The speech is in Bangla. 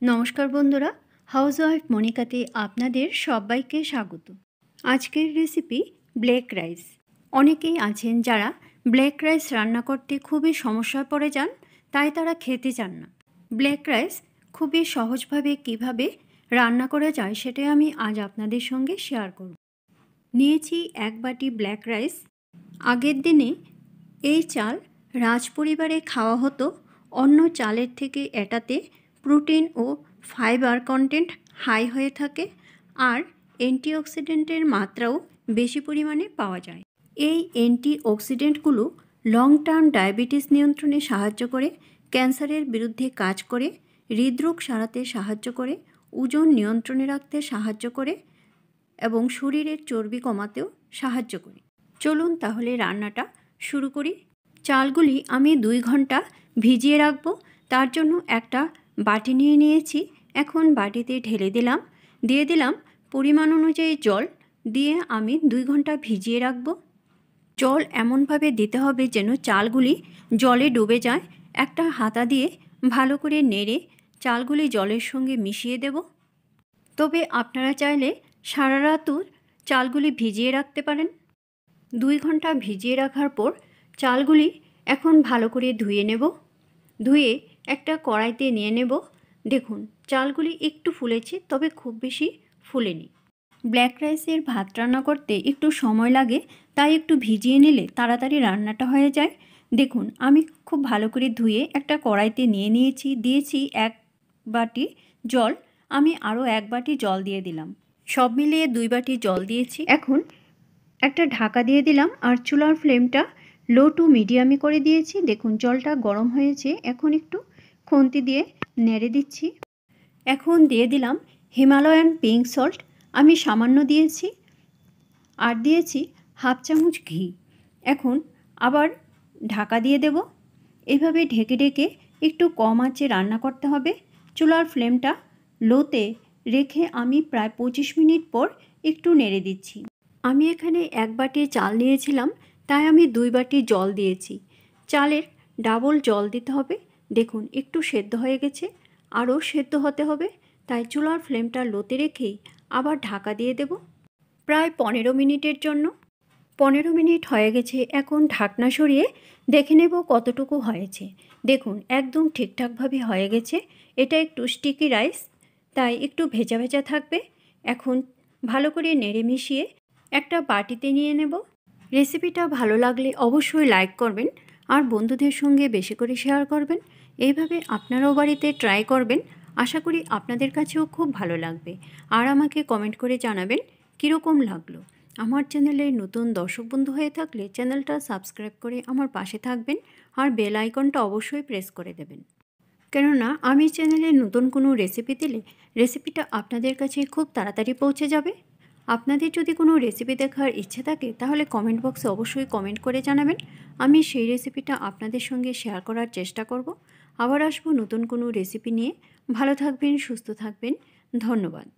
নমস্কার বন্ধুরা, হাউসওয়াইফ মনিকাতে আপনাদের সবাইকে স্বাগত। আজকের রেসিপি ব্ল্যাক রাইস। অনেকেই আছেন যারা ব্ল্যাক রাইস রান্না করতে খুবই সমস্যায় পড়ে যান, তাই তারা খেতে চান না। ব্ল্যাক রাইস খুবই সহজভাবে কিভাবে রান্না করা যায় সেটাই আমি আজ আপনাদের সঙ্গে শেয়ার করব। নিয়েছি 1 বাটি ব্ল্যাক রাইস। আগের দিনে এই চাল রাজপরিবারে খাওয়া হতো। অন্য চালের থেকে এটাতে প্রোটিন ও ফাইবার কন্টেন্ট হাই হয়ে থাকে, আর অ্যান্টিঅক্সিডেন্টের মাত্রাও বেশি পরিমাণে পাওয়া যায়। এই অ্যান্টিঅক্সিডেন্টগুলো লং টার্ম ডায়াবেটিস নিয়ন্ত্রণে সাহায্য করে, ক্যান্সারের বিরুদ্ধে কাজ করে, হৃদরোগ সারাতে সাহায্য করে, ওজন নিয়ন্ত্রণে রাখতে সাহায্য করে এবং শরীরের চর্বি কমাতেও সাহায্য করে। চলুন তাহলে রান্নাটা শুরু করি। চালগুলি আমি 2 ঘন্টা ভিজিয়ে রাখব। তার জন্য একটা বাটি নিয়ে নিয়েছি। এখন বাটিতে ঢেলে দিয়ে দিলাম পরিমাণ অনুযায়ী জল, দিয়ে আমি 2 ঘন্টা ভিজিয়ে রাখব। জল এমনভাবে দিতে হবে যেন চালগুলি জলে ডুবে যায়। একটা হাতা দিয়ে ভালো করে নেড়ে চালগুলি জলের সঙ্গে মিশিয়ে দেব। তবে আপনারা চাইলে সারা রাতও চালগুলি ভিজিয়ে রাখতে পারেন। 2 ঘন্টা ভিজিয়ে রাখার পর চালগুলি এখন ভালো করে ধুয়ে নেব। ধুয়ে একটা কড়াইতে নিয়ে নেব। দেখুন চালগুলি একটু ফুলেছে, তবে খুব বেশি ফুলেনি। ব্ল্যাক রাইসের ভাত রান্না করতে একটু সময় লাগে, তাই একটু ভিজিয়ে নিলে তাড়াতাড়ি রান্নাটা হয়ে যায়। দেখুন আমি খুব ভালো করে ধুয়ে একটা কড়াইতে নিয়ে নিয়েছি। দিয়েছি 1 বাটি জল। আমি আরও 1 বাটি জল দিয়ে দিলাম। সব মিলিয়ে 2 বাটি জল দিয়েছি। এখন একটা ঢাকা দিয়ে দিলাম আর চুলার ফ্লেমটা লো টু মিডিয়ামে করে দিয়েছি। দেখুন জলটা গরম হয়েছে। এখন একটু খুন্তি দিয়ে নেড়ে দিচ্ছি। এখন দিয়ে দিলাম হিমালয়ান পিঙ্ক সল্ট, আমি সামান্য দিয়েছি, আর দিয়েছি হাফ চামচ ঘি। এখন আবার ঢাকা দিয়ে দেব। এভাবে ঢেকে ঢেকে একটু কম আঁচে রান্না করতে হবে। চুলার ফ্লেমটা লোতে রেখে আমি প্রায় 25 মিনিট পর একটু নেড়ে দিচ্ছি। আমি এখানে 1 বাটি চাল নিয়েছিলাম, তাই আমি 2 বাটি জল দিয়েছি। চালের ডাবল জল দিতে হবে। দেখুন একটু সেদ্ধ হয়ে গেছে, আরও সেদ্ধ হতে হবে, তাই চুলার ফ্লেমটা লোতে রেখেই আবার ঢাকা দিয়ে দেব প্রায় 15 মিনিটের জন্য। 15 মিনিট হয়ে গেছে। এখন ঢাকনা সরিয়ে দেখে নেব কতটুকু হয়েছে। দেখুন একদম ঠিকঠাকভাবে হয়ে গেছে। এটা একটু স্টিকি রাইস, তাই একটু ভেজা ভেজা থাকবে। এখন ভালো করে নেড়ে মিশিয়ে একটা বাটিতে নিয়ে নেব। রেসিপিটা ভালো লাগলে অবশ্যই লাইক করবেন আর বন্ধুদের সঙ্গে বেশি করে শেয়ার করবেন। এইভাবে আপনারাও বাড়িতে ট্রাই করবেন। আশা করি আপনাদের কাছেও খুব ভালো লাগবে, আর আমাকে কমেন্ট করে জানাবেন কীরকম লাগলো। আমার চ্যানেলে নতুন দর্শক বন্ধু হয়ে থাকলে চ্যানেলটা সাবস্ক্রাইব করে আমার পাশে থাকবেন, আর বেল আইকনটা অবশ্যই প্রেস করে দেবেন, কেননা আমি চ্যানেলে নতুন কোনো রেসিপি দিলে রেসিপিটা আপনাদের কাছে খুব তাড়াতাড়ি পৌঁছে যাবে। আপনাদের যদি কোনো রেসিপি দেখার ইচ্ছে থাকে তাহলে কমেন্ট বক্সে অবশ্যই কমেন্ট করে জানাবেন। আমি সেই রেসিপিটা আপনাদের সঙ্গে শেয়ার করার চেষ্টা করব। আবার আসবো নতুন কোনো রেসিপি নিয়ে। ভালো থাকবেন, সুস্থ থাকবেন। ধন্যবাদ।